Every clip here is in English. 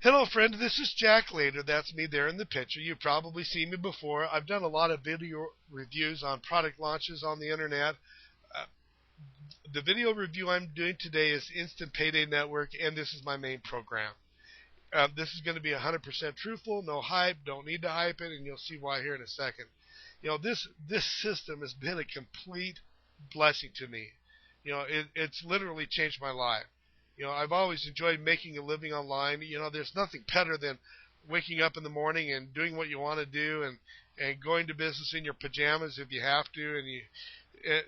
Hello, friend. This is Jack Later. That's me there in the picture. You've probably seen me before. I've done a lot of video reviews on product launches on the internet. Uh, the video review I'm doing today is Instant Payday Network, and this is my main program. This is going to be 100% truthful, no hype, don't need to hype it, and you'll see why here in a second. This system has been a complete blessing to me. It's literally changed my life. I've always enjoyed making a living online. There's nothing better than waking up in the morning and doing what you want to do and going to business in your pajamas if you have to.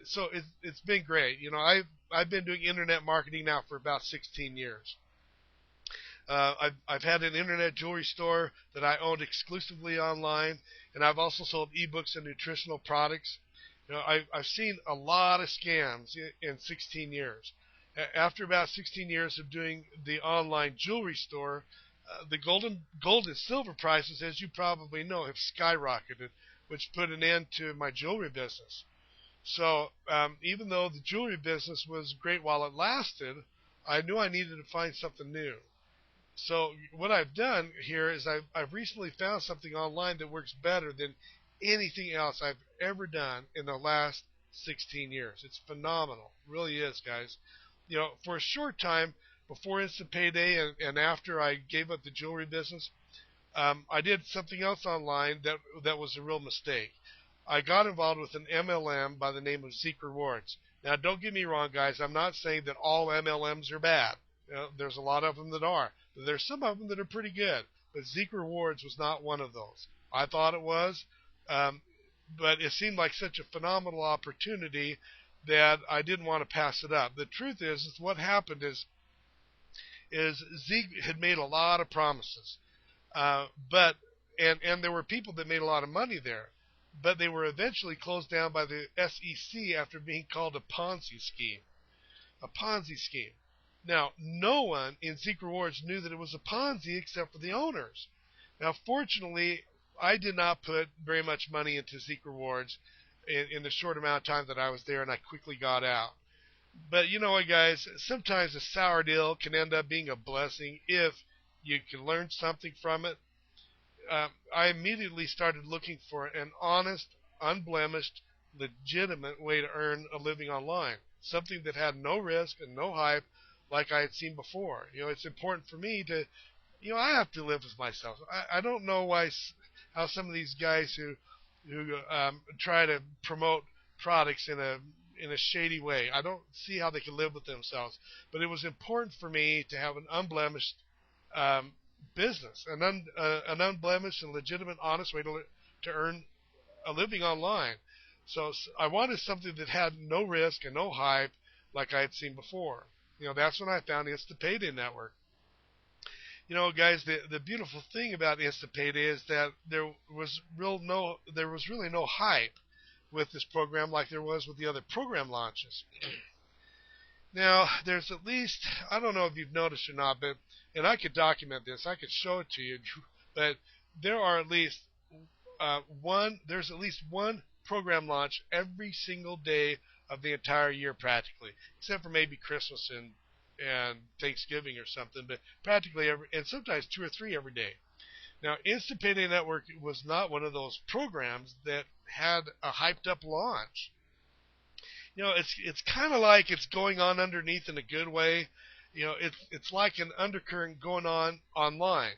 So it's been great. I've been doing internet marketing now for about 16 years. I've had an internet jewelry store that I owned exclusively online, and I've also sold ebooks and nutritional products. I've seen a lot of scams in 16 years. After about 16 years of doing the online jewelry store, the gold and silver prices, as you probably know, have skyrocketed, which put an end to my jewelry business. So even though the jewelry business was great while it lasted, I knew I needed to find something new. So what I've done here is I've recently found something online that works better than anything else I've ever done in the last 16 years. It's phenomenal. It really is, guys. For a short time before Instant Payday and after I gave up the jewelry business, I did something else online that was a real mistake. I got involved with an MLM by the name of Zeek Rewards. Now, don't get me wrong, guys. I'm not saying that all MLMs are bad. There's a lot of them that are. But there's some of them that are pretty good. But Zeek Rewards was not one of those. I thought it was, but it seemed like such a phenomenal opportunity that I didn't want to pass it up. The truth is what happened is Zeek had made a lot of promises, but there were people that made a lot of money there, but they were eventually closed down by the SEC after being called a Ponzi scheme. A Ponzi scheme. Now, no one in Zeek Rewards knew that it was a Ponzi except for the owners. Now, fortunately, I did not put very much money into Zeek Rewards in the short amount of time that I was there, and I quickly got out. But you know what, guys? Sometimes a sour deal can end up being a blessing if you can learn something from it. I immediately started looking for an honest, unblemished, legitimate way to earn a living online. Something that had no risk and no hype like I had seen before. It's important for me to, I have to live with myself. I don't know how some of these guys who try to promote products in a shady way, I don't see how they can live with themselves. But it was important for me to have an unblemished business, an unblemished and legitimate, honest way to earn a living online. So I wanted something that had no risk and no hype like I had seen before. That's when I found Instant Payday Network. Guys, the beautiful thing about Instant Payday is that there was really no hype with this program like there was with the other program launches. Now, there's at least, I don't know if you've noticed or not, and I could document this, I could show it to you, but there are at least there's at least one program launch every single day of the entire year practically, except for maybe Christmas and Thanksgiving or something, but practically and sometimes 2 or 3 every day. Now, Instant Payday Network was not one of those programs that had a hyped up launch. It's kind of like it's going on underneath in a good way. It's like an undercurrent going on online,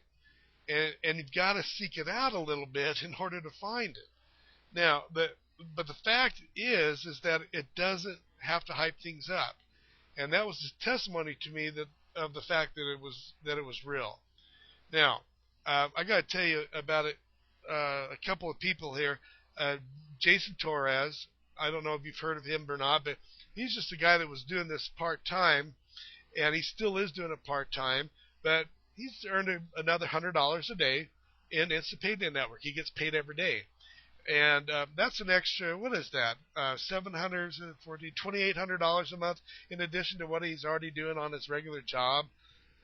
and you've got to seek it out a little bit in order to find it. Now, but the fact is that it doesn't have to hype things up, and that was a testimony to me of the fact that it was real. Now, I got to tell you about it. A couple of people here, Jason Torres. I don't know if you've heard of him or not, but he's just a guy that was doing this part time, and he still is doing it part time. But he's earned another $100 a day in Instant Payday Network. He gets paid every day. And that's an extra, what is that, $2,800 a month in addition to what he's already doing on his regular job.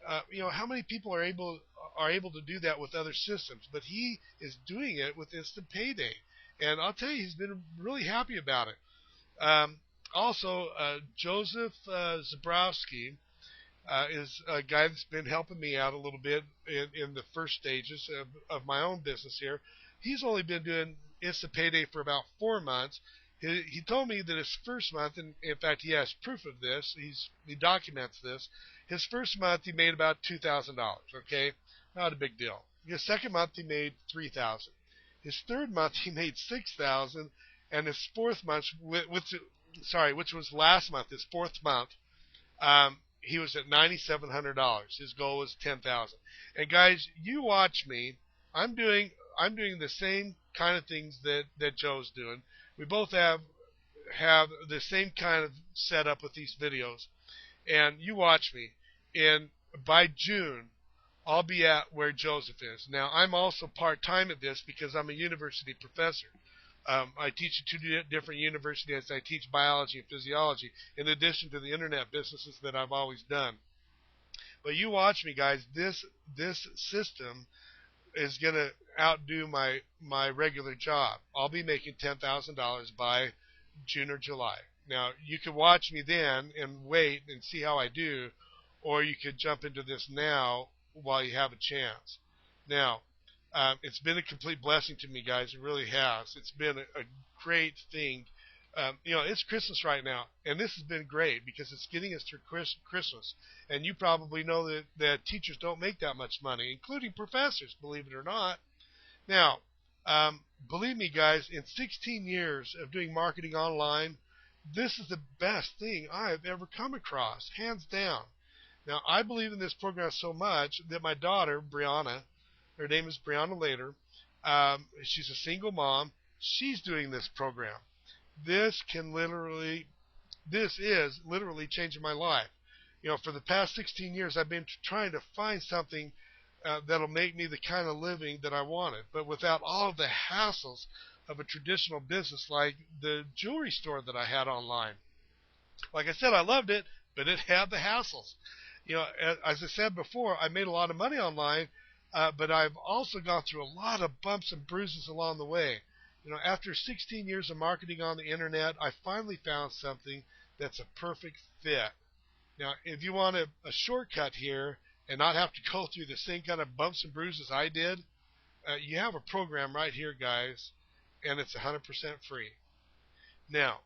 How many people are able to do that with other systems? But he is doing it with Instant Payday. And I'll tell you, he's been really happy about it. Also, Joseph Zabrowski, is a guy that's been helping me out a little bit in the first stages of my own business here. He's only been doing Instant Payday for about 4 months. He told me that his first month, and in fact he has proof of this, he documents this, his first month he made about $2,000, okay? Not a big deal. His second month he made $3,000. His third month he made $6,000, and his fourth month, which was last month, his fourth month, he was at $9,700. His goal was $10,000. And guys, you watch me. I'm doing the same kind of things that Joe's doing. We both have the same kind of setup with these videos. And you watch me. And by June, I'll be at where Joseph is. Now, I'm also part-time at this because I'm a university professor. I teach at 2 different universities. I teach biology and physiology in addition to the internet businesses that I've always done. But you watch me, guys. This system is going to outdo my regular job. I'll be making $10,000 by June or July. Now, you can watch me then and wait and see how I do, or you could jump into this now while you have a chance. Now, it's been a complete blessing to me, guys. It really has. It's been a great thing. It's Christmas right now, and this has been great because it's getting us through Christmas. And you probably know that teachers don't make that much money, including professors, believe it or not. Now, believe me, guys, in 16 years of doing marketing online, this is the best thing I've ever come across, hands down. Now, I believe in this program so much that my daughter, Brianna, her name is Brianna Later, she's a single mom. She's doing this program. This is literally changing my life. For the past 16 years, I've been trying to find something that'll make me the kind of living that I wanted, but without all of the hassles of a traditional business like the jewelry store that I had online. Like I said, I loved it, but it had the hassles. As I said before, I made a lot of money online, but I've also gone through a lot of bumps and bruises along the way. After 16 years of marketing on the internet, I finally found something that's a perfect fit. Now, if you want a shortcut here and not have to go through the same kind of bumps and bruises I did, you have a program right here, guys, and it's 100% free. Now,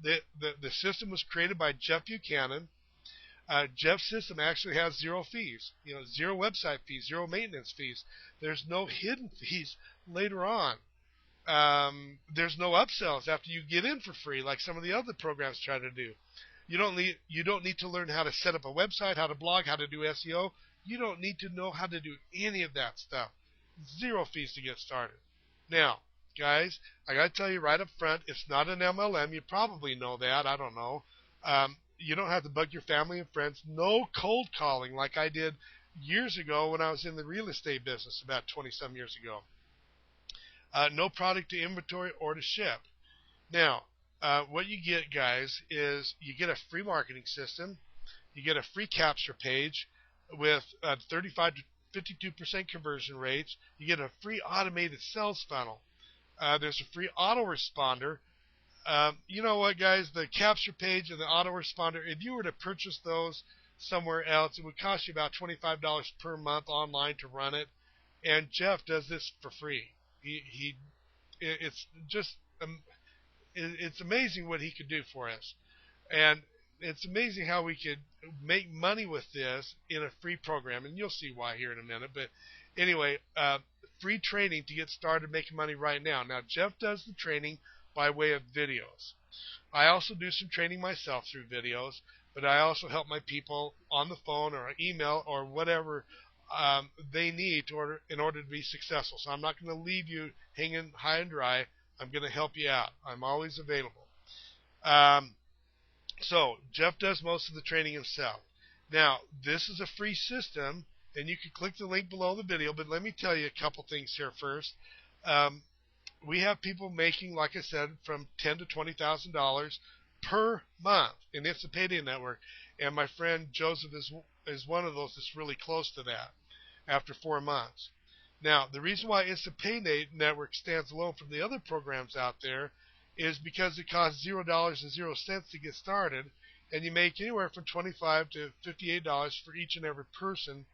the system was created by Jeff Buchanan. Jeff's system actually has 0 fees, 0 website fees, 0 maintenance fees. There's no hidden fees later on. There's no upsells after you get in for free like some of the other programs try to do. You don't need to learn how to set up a website, how to blog, how to do SEO. You don't need to know how to do any of that stuff. 0 fees to get started. Now, guys, I got to tell you right up front, it's not an MLM. You probably know that. I don't know. You don't have to bug your family and friends. No cold calling like I did years ago when I was in the real estate business about 20-some years ago. No product to inventory or to ship. Now, what you get, guys, is you get a free marketing system. You get a free capture page with 35 to 52% conversion rates. You get a free automated sales funnel. There's a free autoresponder. You know what, guys? The capture page and the autoresponder, if you were to purchase those somewhere else, it would cost you about $25 per month online to run it. And Jeff does this for free. It's just it's amazing what he could do for us, and it's amazing how we could make money with this in a free program. And you'll see why here in a minute. But anyway, free training to get started making money right now. Now, Jeff does the training by way of videos. I also do some training myself through videos, but I also help my people on the phone or email or whatever they need in order to be successful. So I'm not going to leave you hanging high and dry. I'm going to help you out. I'm always available. So Jeff does most of the training himself. Now, this is a free system, and you can click the link below the video, but let me tell you a couple things here first. We have people making, like I said, from $10,000 to $20,000 per month in Instant Payday Network, and my friend Joseph is one of those that's really close to that after 4 months. Now, the reason why Instant Payday Network stands alone from the other programs out there is because it costs $0.00 to get started, and you make anywhere from $25 to $58 for each and every person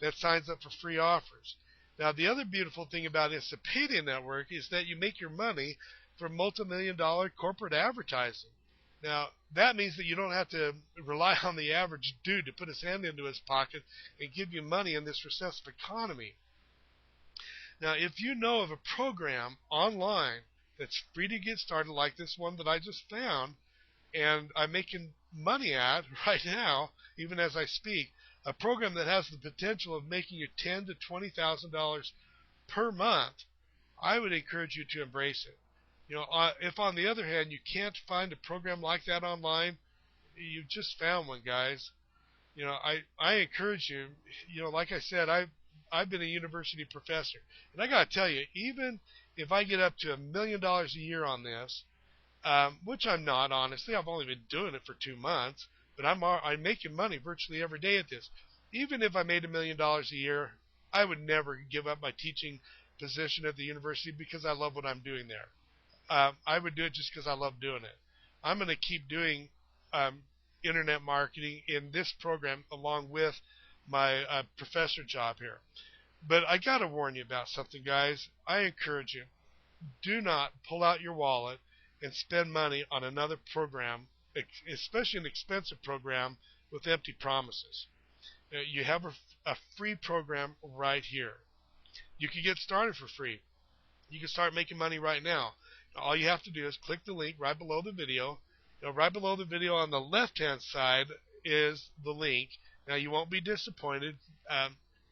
that signs up for free offers. Now, the other beautiful thing about the Payday network is that you make your money from multi-million-dollar corporate advertising. Now, that means that you don't have to rely on the average dude to put his hand into his pocket and give you money in this recessive economy. Now, if you know of a program online that's free to get started, like this one that I just found, and I'm making money at right now, even as I speak, a program that has the potential of making you $10,000 to $20,000 per month, I would encourage you to embrace it. If on the other hand you can't find a program like that online, you've just found one, guys. I encourage you. Like I said, I've been a university professor, and I got to tell you, even if I get up to $1 million a year on this, which I'm not, honestly, I've only been doing it for 2 months, but I'm making money virtually every day at this. Even if I made $1 million a year, I would never give up my teaching position at the university because I love what I'm doing there. I would do it just because I love doing it. I'm going to keep doing internet marketing in this program along with my professor job here. But I got to warn you about something, guys. I encourage you, do not pull out your wallet and spend money on another program, especially an expensive program with empty promises. You have a free program right here. You can get started for free. You can start making money right now. All you have to do is click the link right below the video. Right below the video on the left-hand side is the link. Now, you won't be disappointed.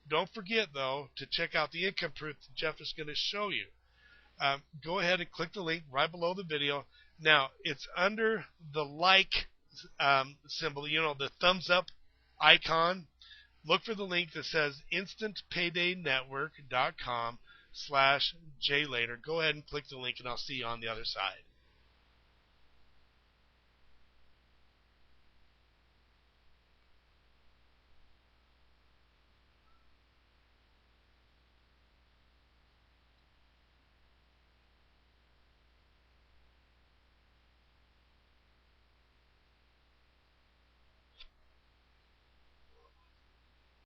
Don't forget, though, to check out the income proof that Jeff is going to show you. Go ahead and click the link right below the video. Now, it's under the like symbol, the thumbs up icon. Look for the link that says instantpaydaynetwork.com/JLater. Go ahead and click the link, and I'll see you on the other side.